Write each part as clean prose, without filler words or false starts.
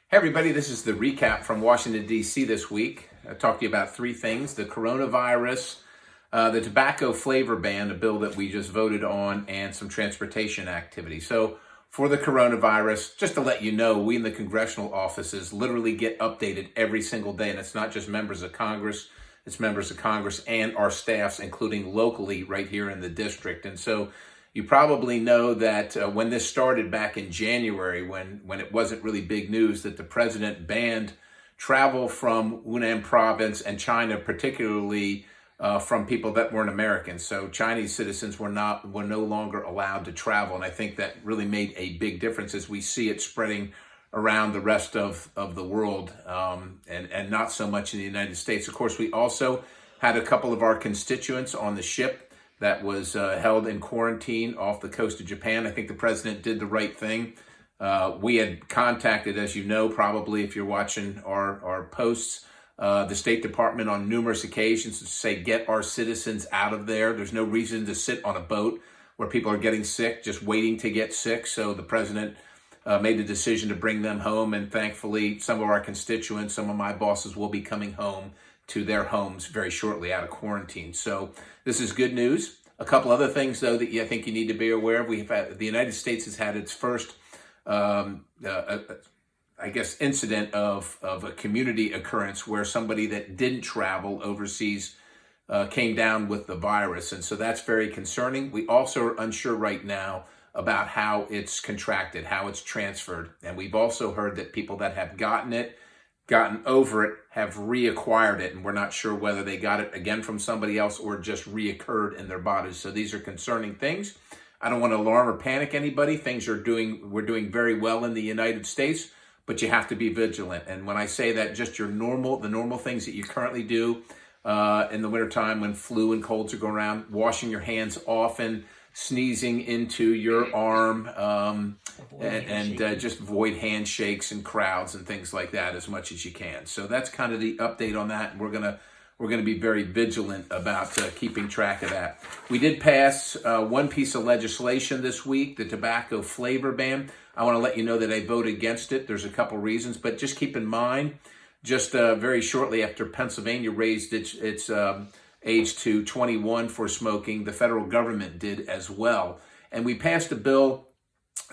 Hey everybody, this is the recap from Washington, D.C. this week. I'll talk to you about three things: the coronavirus, the tobacco flavor ban, a bill that we just voted on, and some transportation activity. So for the coronavirus, just to let you know, we in the congressional offices literally get updated every single day, and it's not just members of Congress, it's members of Congress and our staffs, including locally right here in the district. And so you probably know that when this started back in January, when it wasn't really big news, that the president banned travel from Hunan province and China, particularly from people that weren't Americans. So Chinese citizens were no longer allowed to travel, and I think that really made a big difference as we see it spreading around the rest of the world, and not so much in the United States. Of course, we also had a couple of our constituents on the ship that was held in quarantine off the coast of Japan. I think the president did the right thing. We had contacted, as you know, probably if you're watching our posts, the State Department on numerous occasions to say, get our citizens out of there. There's no reason to sit on a boat where people are getting sick, just waiting to get sick. So the president made the decision to bring them home. And thankfully, some of our constituents, some of my bosses will be coming home to their homes very shortly out of quarantine. So this is good news. A couple other things, though, that I think you need to be aware of. The United States has had its first, incident of a community occurrence where somebody that didn't travel overseas came down with the virus. And so that's very concerning. We also are unsure right now about how it's contracted, how it's transferred. And we've also heard that people that have gotten over it, have reacquired it, and we're not sure whether they got it again from somebody else or just reoccurred in their bodies. So these are concerning things. I don't want to alarm or panic anybody. We're doing very well in the United States, but you have to be vigilant. And when I say that, just the normal things that you currently do in the wintertime when flu and colds are going around, washing your hands often, sneezing into your arm, and just avoid handshakes and crowds and things like that as much as you can. So that's kind of the update on that. And we're gonna be very vigilant about keeping track of that. We did pass one piece of legislation this week, the tobacco flavor ban. I want to let you know that I voted against it. There's a couple reasons, but just keep in mind, just very shortly after Pennsylvania raised its age to 21 for smoking, the federal government did as well. And we passed a bill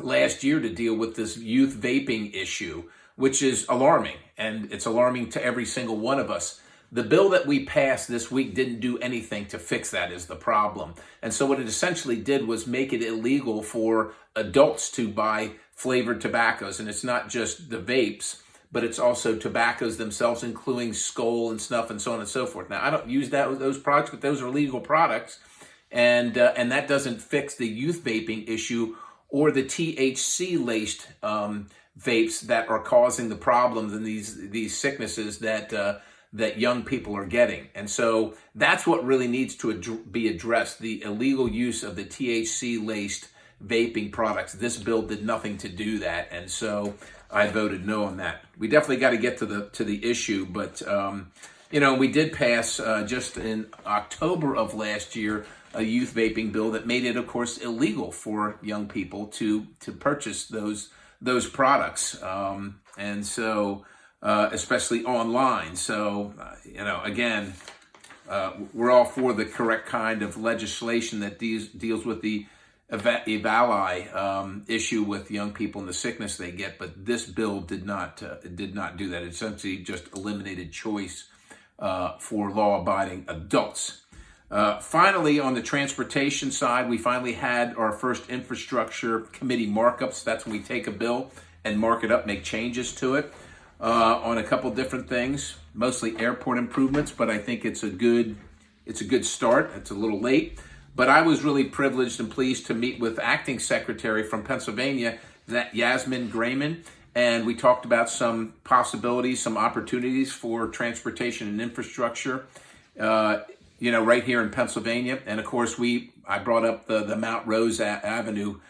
last year to deal with this youth vaping issue, which is alarming, and it's alarming to every single one of us. The bill that we passed this week didn't do anything to fix that, is the problem. And so what it essentially did was make it illegal for adults to buy flavored tobaccos. And it's not just the vapes, but it's also tobaccos themselves, including Skoal and snuff and so on and so forth. Now, I don't use those products, but those are legal products, and that doesn't fix the youth vaping issue or the THC-laced vapes that are causing the problems and these sicknesses that young people are getting. And so that's what really needs to be addressed, the illegal use of the THC-laced vaping products. This bill did nothing to do that, and so I voted no on that. We definitely got to get to the issue, but we did pass just in October of last year a youth vaping bill that made it, of course, illegal for young people to purchase those products, and so especially online. So again, we're all for the correct kind of legislation that deals with the EVALI issue with young people and the sickness they get, but this bill did not do that. It essentially just eliminated choice for law-abiding adults. Finally, on the transportation side, we finally had our first infrastructure committee markups. That's when we take a bill and mark it up, make changes to it on a couple different things, mostly airport improvements, but I think it's a good start. It's a little late. But I was really privileged and pleased to meet with Acting Secretary from Pennsylvania, Yasmin Grayman, and we talked about some possibilities, some opportunities for transportation and infrastructure, right here in Pennsylvania. And of course, I brought up the Mount Rose Avenue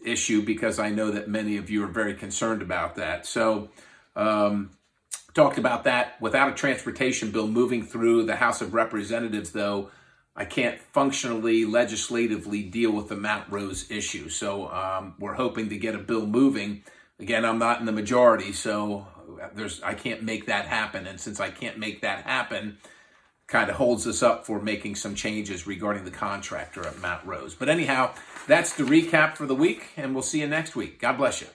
issue because I know that many of you are very concerned about that. So talked about that. Without a transportation bill moving through the House of Representatives, though, I can't functionally, legislatively deal with the Mount Rose issue. So we're hoping to get a bill moving Again, I'm not in the majority, so I can't make that happen. And since I can't make that happen, kind of holds us up for making some changes regarding the contractor at Mount Rose. But anyhow, that's the recap for the week, and we'll see you next week. God bless you.